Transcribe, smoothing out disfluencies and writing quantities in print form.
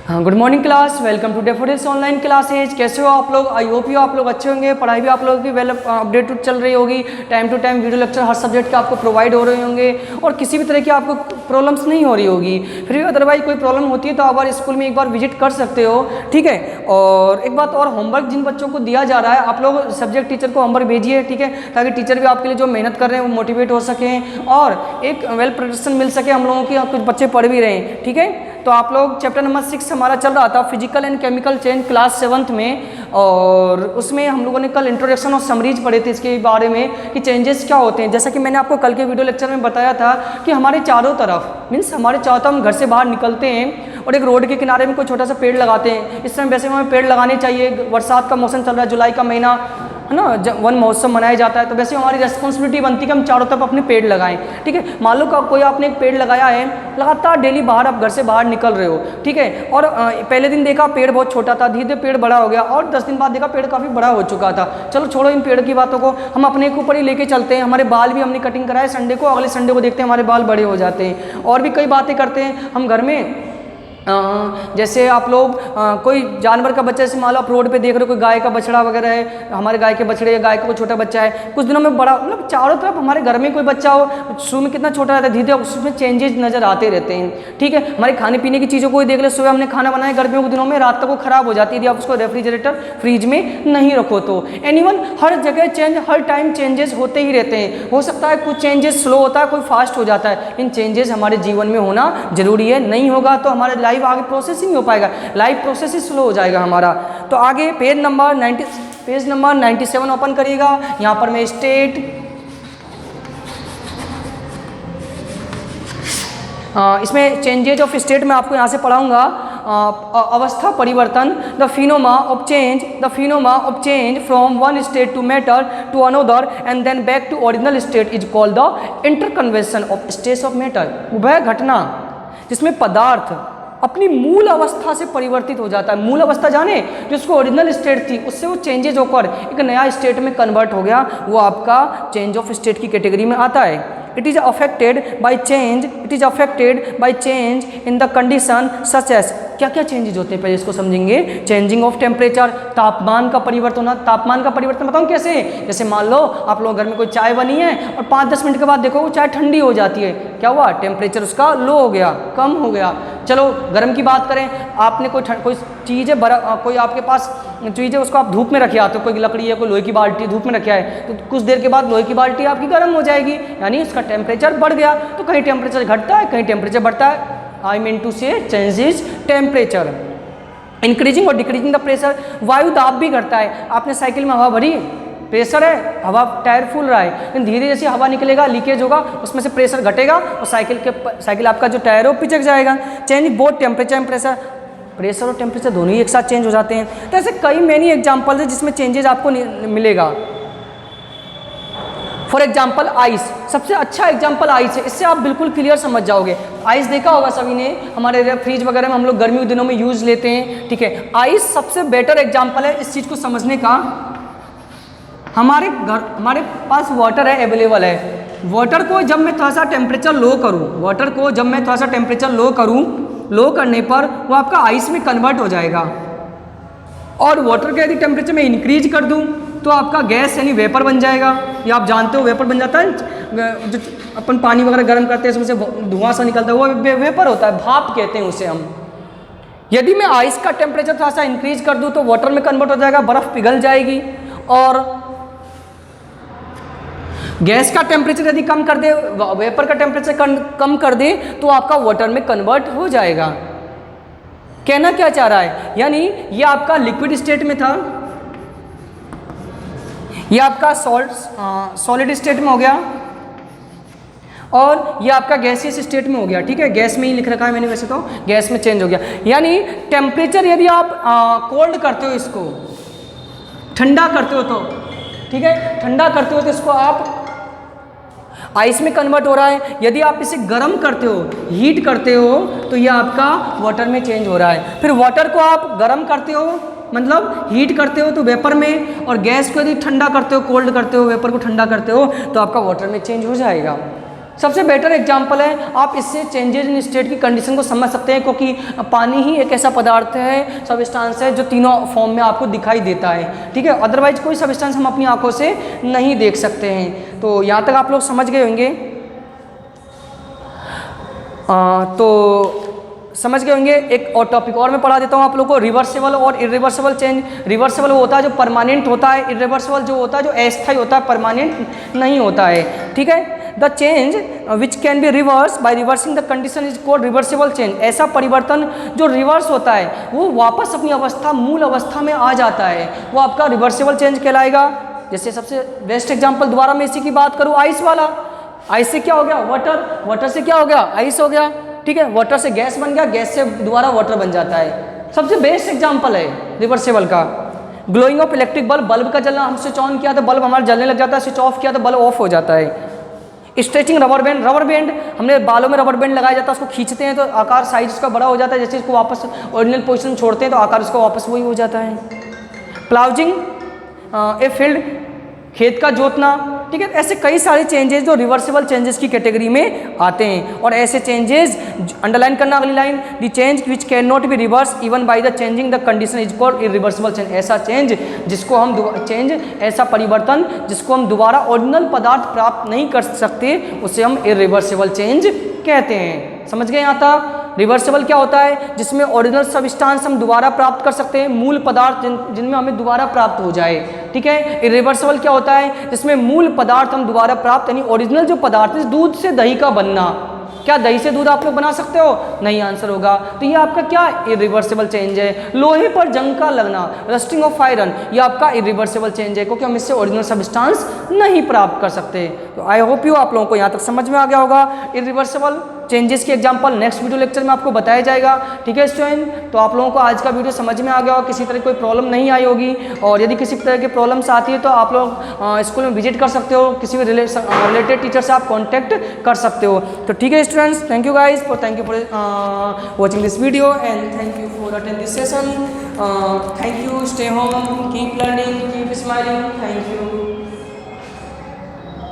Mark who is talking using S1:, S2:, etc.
S1: हाँ, good morning class. Welcome to Daffodils online classes. कैसे हो आप लोग? आई होप यू आप लोग अच्छे होंगे। पढ़ाई भी आप लोगों की वेल अपडेटेड चल रही होगी। Time to time video lecture हर सब्जेक्ट के आपको प्रोवाइड हो रहे होंगे और किसी भी तरह की आपको प्रॉब्लम्स नहीं हो रही होगी। फिर भी अदरवाइज कोई प्रॉब्लम होती है तो आप स्कूल में एक बार विजिट कर सकते हो, ठीक है। और एक बात और, होमवर्क जिन बच्चों को दिया जा रहा है आप लोग सब्जेक्ट टीचर को होमवर्क भेजिए, ठीक है, ताकि टीचर भी आपके लिए जो मेहनत कर रहे हैं वो मोटिवेट हो सकें और एक वेल प्रोटेक्शन मिल सके हम लोगों की। कुछ बच्चे पढ़ भी रहे हैं, ठीक है। तो आप लोग चैप्टर नंबर 6 हमारा चल रहा था physical and chemical change class 7th में, और उसमें हम लोगों ने कल इंट्रोडक्शन और समरीज पढ़े थे इसके बारे में कि चेंजेस क्या होते हैं। जैसा कि मैंने आपको कल के वीडियो लेक्चर में बताया था कि हमारे चारों तरफ मीन्स हमारे चारों तरफ हम घर से बाहर निकलते हैं और एक रोड के किनारे में कोई छोटा सा पेड़ लगाते हैं। इस समय वैसे हमें पेड़ लगाने चाहिए। बरसात का मौसम चल रहा है, जुलाई का महीना है ना, वन महोत्सव मनाया जाता है, तो वैसे हमारी रेस्पॉन्सिबिलिटी बनती है कि हम चारों तरफ अपने पेड़ लगाएं, ठीक है। मान लो कोई आपने एक पेड़ लगाया है, लगातार डेली बाहर आप घर से बाहर निकल रहे हो, ठीक है, और पहले दिन देखा पेड़ बहुत छोटा था, धीरे धीरे पेड़ बड़ा हो गया और 10 दिन बाद देखा पेड़ काफ़ी बड़ा हो चुका था। चलो छोड़ो इन पेड़ की बातों को, हम अपने के ऊपर ही लेके चलते हैं। हमारे बाल भी हमने कटिंग कराए संडे को, अगले संडे को देखते हैं हमारे बाल बड़े हो जाते हैं। और भी कई बातें करते हैं हम घर में। जैसे आप लोग कोई जानवर का बच्चा, जैसे मान लो आप रोड पे देख रहे हो कोई गाय का बछड़ा वगैरह है, हमारे गाय के बछड़े या गाय का कोई छोटा बच्चा है, कुछ दिनों में बड़ा, मतलब चारों तरफ हमारे घर में कोई बच्चा हो, शुरू में कितना छोटा रहता है, धीरे धीरे उसमें चेंजेस नजर आते रहते हैं, ठीक है। हमारे खाने पीने की चीज़ों को ही देख ले, सुबह हमने खाना बनाया गर्मियों के दिनों में, रात तक वो खराब हो जाती है यदि आप उसको रेफ्रिजरेटर फ्रिज में नहीं रखो तो। एनीवन हर जगह चेंज, हर टाइम चेंजेस होते ही रहते हैं। हो सकता है कुछ चेंजेस स्लो होता है, कोई फास्ट हो जाता है। इन चेंजेस हमारे जीवन में होना जरूरी है, नहीं होगा तो हमारा लाइफ आगे प्रोसेस हो पाएगा, लाइफ प्रोसेस ही स्लो हो जाएगा हमारा। तो आगे पेज नंबर 97 ओपन करिएगा। यहाँ पर मैं स्टेट इसमें चेंजेज ऑफ स्टेट में आपको यहाँ से पढ़ाऊंगा। अवस्था परिवर्तन, the phenomena of change from one state to matter to another and then back to original state is called the interconversion of states of matter. वह घटना जिसमें पदार्थ अपनी मूल अवस्था से परिवर्तित हो जाता है। मूल अवस्था जाने, जो उसको ओरिजिनल स्टेट थी उससे वो चेंजेज होकर एक नया स्टेट में कन्वर्ट हो गया, वो आपका चेंज ऑफ स्टेट की कैटेगरी में आता है। It is affected by change in the condition such as. क्या क्या चेंजेज होते हैं पहले इसको समझेंगे। चेंजिंग ऑफ टेम्परेचर, तापमान का परिवर्तन होना। तापमान का परिवर्तन बताऊँ कैसे? जैसे मान लो आप लोग घर में कोई चाय बनी है और 5-10 मिनट के बाद देखो वो चाय ठंडी हो जाती है, क्या हुआ? टेम्परेचर उसका लो हो गया, कम हो गया। चलो गर्म की बात करें, आपने कोई चीज़ है, कोई आपके पास चीज़ है, उसको आप धूप में रखे आते हो, कोई लकड़ी है, कोई लोहे की बाल्टी धूप में रखे आए, तो कुछ देर के बाद लोहे की बाल्टी आपकी गर्म हो जाएगी, यानी उसका टेम्परेचर बढ़ गया। तो कहीं टेम्परेचर घटता है, कहीं टेम्परेचर बढ़ता है। आई मीन टू से चेंजेस टेम्परेचर, इंक्रीजिंग और डिक्रीजिंग द प्रेशर। वायु दाब भी घटता है। आपने साइकिल में हवा भरी, प्रेशर है, हवा टायर फूल रहा है, लेकिन धीरे जैसे हवा निकलेगा, लीकेज होगा, उसमें से प्रेशर घटेगा और साइकिल आपका जो टायर है वो पिचक जाएगा। Change both temperature and pressure और टेम्परेचर दोनों ही एक साथ चेंज हो जाते हैं। तो ऐसे कई मैनी एग्जाम्पल्स है जिसमें चेंजेस आपको मिलेगा। फॉर एग्जाम्पल आइस, सबसे अच्छा एग्जाम्पल आइस है, इससे आप बिल्कुल क्लियर समझ जाओगे। आइस देखा होगा सभी ने, हमारे फ्रिज वगैरह में हम लोग गर्मी के दिनों में यूज लेते हैं, ठीक है। आइस सबसे बेटर एग्जाम्पल है इस चीज़ को समझने का। हमारे पास वाटर है, अवेलेबल है। वाटर को जब मैं थोड़ा सा टेम्परेचर लो करूँ, लो करने पर वो आपका आइस में कन्वर्ट हो जाएगा। और वाटर का यदि टेम्परेचर में इंक्रीज कर दूँ तो आपका गैस यानी वेपर बन जाएगा। ये आप जानते हो वेपर बन जाता है, जो अपन पानी वगैरह गर्म करते हैं उसमें से धुआं सा निकलता है, वो वेपर होता है, भाप कहते हैं उसे हम। यदि मैं आइस का टेम्परेचर थोड़ा सा इंक्रीज कर दूँ तो वाटर में कन्वर्ट हो जाएगा, बर्फ़ पिघल जाएगी। और गैस का टेम्परेचर यदि कम कर दे, वेपर का टेम्परेचर कम कर दे तो आपका वाटर में कन्वर्ट हो जाएगा। कहना क्या चाह रहा है, यानी ये आपका लिक्विड स्टेट में था, ये आपका सॉलिड स्टेट में हो गया, और ये आपका गैसियस स्टेट में हो गया, ठीक है। गैस में ही लिख रखा है मैंने, वैसे तो गैस में चेंज हो गया। यानी टेम्परेचर यदि आप कोल्ड करते हो, इसको ठंडा करते हो तो, ठीक है, ठंडा करते हो तो इसको आप आइस में कन्वर्ट हो रहा है। यदि आप इसे गर्म करते हो, हीट करते हो, तो ये आपका वाटर में चेंज हो रहा है। फिर वाटर को आप गर्म करते हो, मतलब हीट करते हो तो वेपर में, और गैस को यदि ठंडा करते हो, कोल्ड करते हो, वेपर को ठंडा करते हो, तो आपका वाटर में चेंज हो जाएगा। सबसे बेटर एग्जाम्पल है, आप इससे चेंजेस इन स्टेट की कंडीशन को समझ सकते हैं, क्योंकि पानी ही एक ऐसा पदार्थ है, सबस्टांस है, जो तीनों फॉर्म में आपको दिखाई देता है, ठीक है। अदरवाइज कोई सबस्टांस हम अपनी आंखों से नहीं देख सकते हैं। तो यहाँ तक आप लोग समझ गए होंगे। तो समझ गए होंगे। एक और टॉपिक और मैं पढ़ा देता हूँ आप लोगों को, रिवर्सिबल और इरिवर्सिबल चेंज। रिवर्सिबल वो होता है जो परमानेंट होता है, इरिवर्सिबल जो होता है जो अस्थायी होता है, परमानेंट नहीं होता है, ठीक है। The change which can be reverse by reversing the condition is called reversible change. ऐसा परिवर्तन जो रिवर्स होता है वो वापस अपनी अवस्था, मूल अवस्था में आ जाता है, वो आपका रिवर्सिबल चेंज कहलाएगा। जैसे सबसे बेस्ट एग्जाम्पल दोबारा मैं इसी की बात करूँ, आइस वाला। आइस से क्या हो गया? वाटर, वाटर से क्या हो गया? आइस हो गया, ठीक है। वाटर से गैस बन गया, गैस से दोबारा वाटर बन जाता है। सबसे बेस्ट एग्जांपल है रिवर्सिबल का। Glowing of electric bulb, bulb का जलना, हम स्विच ऑन किया तो बल्ब हमारा जलने लग जाता है, स्विच ऑफ किया तो बल्ब ऑफ हो जाता है। Stretching rubber band, rubber band हमने बालों में रबर बैंड लगाया जाता है, उसको खींचते हैं तो आकार साइज उसका बड़ा हो जाता है, जैसे इसको वापस ओरिजिनल पोजीशन में छोड़ते हैं तो आकार उसका वापस वही हो जाता है। प्लाउजिंग ए फील्ड, खेत का जोतना, ठीक है। ऐसे कई सारे चेंजेस जो रिवर्सिबल चेंजेस की कैटेगरी में आते हैं। और ऐसे चेंजेस अंडरलाइन करना अगली line, the change which can not be reverse even by the changing the condition is called irreversible change. ऐसा चेंज जिसको हम ऐसा परिवर्तन जिसको हम दोबारा ओरिजिनल पदार्थ प्राप्त नहीं कर सकते, उसे हम इरिवर्सिबल चेंज कहते हैं। समझ गए यहाँ तक? रिवर्सिबल क्या होता है? जिसमें ओरिजिनल सबस्टांस हम दोबारा प्राप्त कर सकते हैं, मूल पदार्थ जिनमें हमें दोबारा प्राप्त हो जाए, ठीक है। इरिवर्सिबल क्या होता है? जिसमें मूल पदार्थ हम दोबारा प्राप्त, यानी ओरिजिनल जो पदार्थ है, दूध से दही का बनना। क्या दही से दूध आप लोग बना सकते हो? नहीं, आंसर होगा। तो ये आपका क्या इरिवर्सिबल चेंज है। लोहे पर जंग का लगना, रस्टिंग ऑफ आयरन, ये आपका इरिवर्सिबल चेंज है, क्योंकि हम इससे ओरिजिनल सबस्टांस नहीं प्राप्त कर सकते। तो आई होप यू आप लोगों को यहाँ तक समझ में आ गया होगा। इरिवर्सिबल चेंजेस के एग्जांपल नेक्स्ट वीडियो लेक्चर में आपको बताया जाएगा, ठीक है स्टूडेंट। तो आप लोगों को आज का वीडियो समझ में आ गया होगा, किसी तरह कोई प्रॉब्लम नहीं आई होगी। और यदि किसी तरह की प्रॉब्लम्स आती है तो आप लोग स्कूल में विजिट कर सकते हो, किसी भी रिलेटेड टीचर से आप कॉन्टैक्ट कर सकते हो। तो ठीक है students, thank you guys for watching this video and thank you for attend this session. Thank you, stay home, keep learning, keep smiling, thank you.